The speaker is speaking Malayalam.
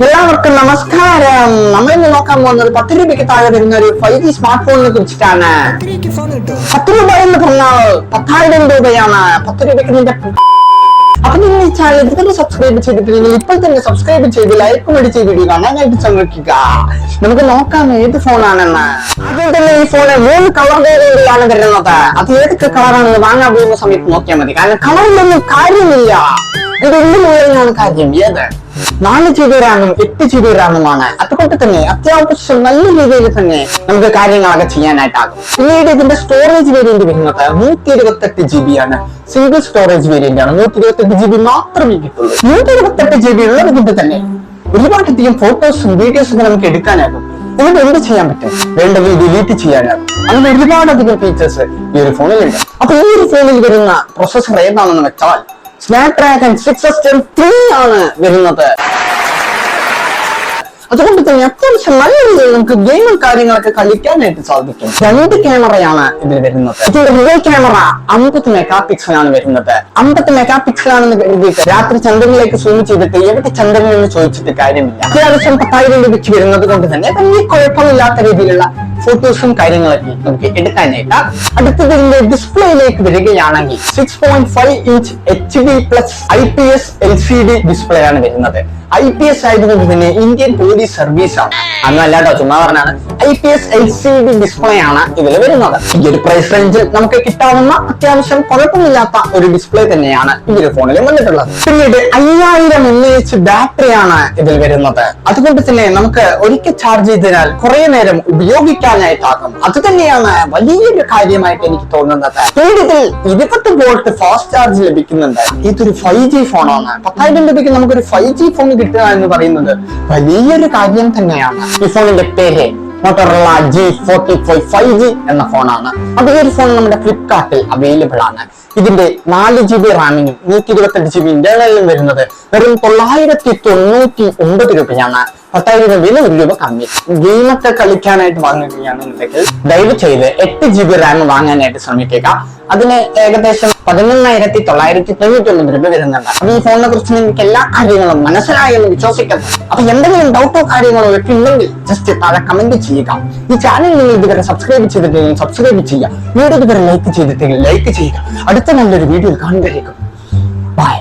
എല്ലാവർക്കും നമസ്കാരം. നമ്മൾ ഇന്ന് നോക്കാൻ പോകുന്നത് 10 രൂപയ്ക്ക് താഴെ വരുന്ന ഒരു 5G സ്മാർട്ട് ഫോണിനെ കുറിച്ചിട്ടാണ്. 10 രൂപ എന്ന് പറഞ്ഞാൽ 10,000 രൂപയാണ്. 10 രൂപയ്ക്ക് നിന്റെ അപ്പൊ നിങ്ങൾ ഈ ചാനൽ ഇതുവരെ സബ്സ്ക്രൈബ് ചെയ്തിട്ടില്ലെങ്കിൽ ഇപ്പോൾ തന്നെ സബ്സ്ക്രൈബ് ചെയ്ത് ലൈക്കും അടിച്ച് വീഡിയോ കാണാനായിട്ട് ശ്രമിക്കുക. നമുക്ക് നോക്കാം ഏത് ഫോണാണെന്ന്. ആദ്യം തന്നെ ഈ ഫോണ് 3 കളർ വേരിയന്റിലാണ് വരുന്നത്. അത് ഏതൊക്കെ കളറാണെന്ന് വാങ്ങാൻ പോകുന്ന സമയത്ത് നോക്കിയാൽ മതി. കാരണം കളറിലൊന്നും കാര്യമില്ല, ഇത് എന്ത് മുതലാണ് കാര്യം. ഏത് 4 GB റാമും 8 GB റാമുമാണ്. അതുകൊണ്ട് തന്നെ അത്യാവശ്യം നല്ല രീതിയിൽ തന്നെ നമുക്ക് കാര്യങ്ങളൊക്കെ ചെയ്യാനായിട്ടാകും. പിന്നീട് ഇതിന്റെ സ്റ്റോറേജ് വേരിയന്റ് വരുന്നത് 128 GB ആണ്. സിംഗിൾ സ്റ്റോറേജ് വേരിയന്റ് ആണ്. 128 GB മാത്രമേ കിട്ടുള്ളൂ. 128 GB ഉള്ളത് കൊണ്ട് തന്നെ ഒരുപാടധികം ഫോട്ടോസും വീഡിയോസും നമുക്ക് എടുക്കാനാകും. ഇതിന് എന്ത് ചെയ്യാൻ പറ്റും? വേണ്ടത് ഡിലീറ്റ് ചെയ്യാനാകും. അങ്ങനെ ഒരുപാടധികം ഫീച്ചേഴ്സ് ഈ ഒരു ഫോണിലുണ്ട്. അപ്പൊ ഈ ഒരു ഫോണിൽ വരുന്ന പ്രോസസർ ഏതാണെന്ന് വെച്ചാൽ സ്നാപ്ഡ്രാഗൺ 6 Gen 3 ആണ് വരുന്നത്. അതുകൊണ്ട് തന്നെ അത്യാവശ്യം നല്ല രീതിയിൽ നമുക്ക് ഗെയിമും കാര്യങ്ങളൊക്കെ കളിക്കാനായിട്ട് സാധിക്കും. 2 ക്യാമറയാണ് ഇതിൽ വരുന്നത്. ഇതിന്റെ റിയൽ ക്യാമറ 50 മെഗാ പിക്സൽ ആണ് വരുന്നത്. 50 മെഗാ പിക്സൽ ആണെന്ന് കരുതിയിട്ട് രാത്രി ചന്ദ്രനിലേക്ക് സൂം ചെയ്തിട്ട് എവിടെ ചന്ദ്രൻ എന്ന് ചോദിച്ചിട്ട് കാര്യമില്ല. അത്യാവശ്യം 10,000 രൂപയ്ക്ക് വരുന്നത് കൊണ്ട് തന്നെ വലിയ കുഴപ്പമില്ലാത്ത രീതിയിലുള്ള ഫോട്ടോസും കാര്യങ്ങളൊക്കെ നമുക്ക് എടുക്കാനായിട്ട്. അടുത്തത് ഇതിന്റെ ഡിസ്പ്ലേയിലേക്ക് വരികയാണെങ്കിൽ 6.5 inch HD+ IPS LCD display ആണ് വരുന്നത്. IPS ആയതുകൊണ്ട് തന്നെ ഇന്ത്യൻ പോലീസ് സർവീസ് ആണ്. അന്നല്ലാട്ടോ, ചുമ്മാ പറഞ്ഞാണ്. IPS LCD ഡിസ്പ്ലേ ആണ് ഇതിൽ വരുന്നത്. ഈ ഒരു പ്രൈസ് റേഞ്ചിൽ നമുക്ക് കിട്ടാവുന്ന അത്യാവശ്യം കുഴപ്പമില്ലാത്ത ഒരു ഡിസ്പ്ലേ തന്നെയാണ് ഈ ഒരു ഫോണിൽ വന്നിട്ടുള്ളത്. പിന്നീട് 5000 mAh ബാറ്ററിയാണ് ഇതിൽ വരുന്നത്. അതുകൊണ്ട് തന്നെ നമുക്ക് ഒരിക്കൽ ചാർജ് ചെയ്തതിനാൽ കുറെ നേരം ഉപയോഗിക്കാനായിട്ടാകും. അത് തന്നെയാണ് വലിയൊരു കാര്യമായിട്ട് എനിക്ക് തോന്നുന്നത്. പിന്നീട് ഇതിൽ 20 വോൾട്ട് ഫാസ്റ്റ് ചാർജ് ലഭിക്കുന്നുണ്ട്. ഇതൊരു 5G ഫോണാണ്. 10,000 രൂപയ്ക്ക് നമുക്കൊരു 5G ഫോൺ കിട്ടുക എന്ന് പറയുന്നത് വലിയൊരു കാര്യം തന്നെയാണ്. ഈ ഫോണിന്റെ പേര് മോട്ടോറോള G45 5G എന്ന ഫോണാണ്. അത് ഈ ഒരു ഫോൺ നമ്മുടെ ഫ്ലിപ്കാർട്ടിൽ അവൈലബിൾ ആണ്. ഇതിന്റെ 4 GB റാമിനും 128 GB ഇന്റേണലിലും വരുന്നത് വെറും 999 രൂപയാണ്. 10,000 രൂപയിൽ 1 രൂപ കമ്മി. ഗെയിമൊക്കെ കളിക്കാനായിട്ട് വാങ്ങുകയാണെന്നുണ്ടെങ്കിൽ ദയവ് ചെയ്ത് 8 GB റാം വാങ്ങാനായിട്ട് ശ്രമിക്കുക. അതിന് ഏകദേശം 11,999 രൂപ വരുന്നുണ്ട്. അപ്പൊ ഈ ഫോണിനെ കുറിച്ച് നിങ്ങൾക്ക് എല്ലാ കാര്യങ്ങളും മനസ്സിലായെന്ന് വിശ്വസിക്കുന്നു. അപ്പൊ എന്തെങ്കിലും ഡൗട്ടോ കാര്യങ്ങളോ ഒക്കെ ഉണ്ടെങ്കിൽ ജസ്റ്റ് താഴെ കമന്റ് ചെയ്യുക. ഈ ചാനൽ നിങ്ങൾ ഇതുവരെ സബ്സ്ക്രൈബ് ചെയ്തിട്ടുണ്ടെങ്കിൽ സബ്സ്ക്രൈബ് ചെയ്യുക. വീഡിയോ ഇതുവരെ ലൈക്ക് ചെയ്തിട്ടെങ്കിൽ ലൈക്ക് ചെയ്യുക. അടുത്ത നല്ലൊരു വീഡിയോയിൽ കാണുമ്പോഴേക്കും ബൈ.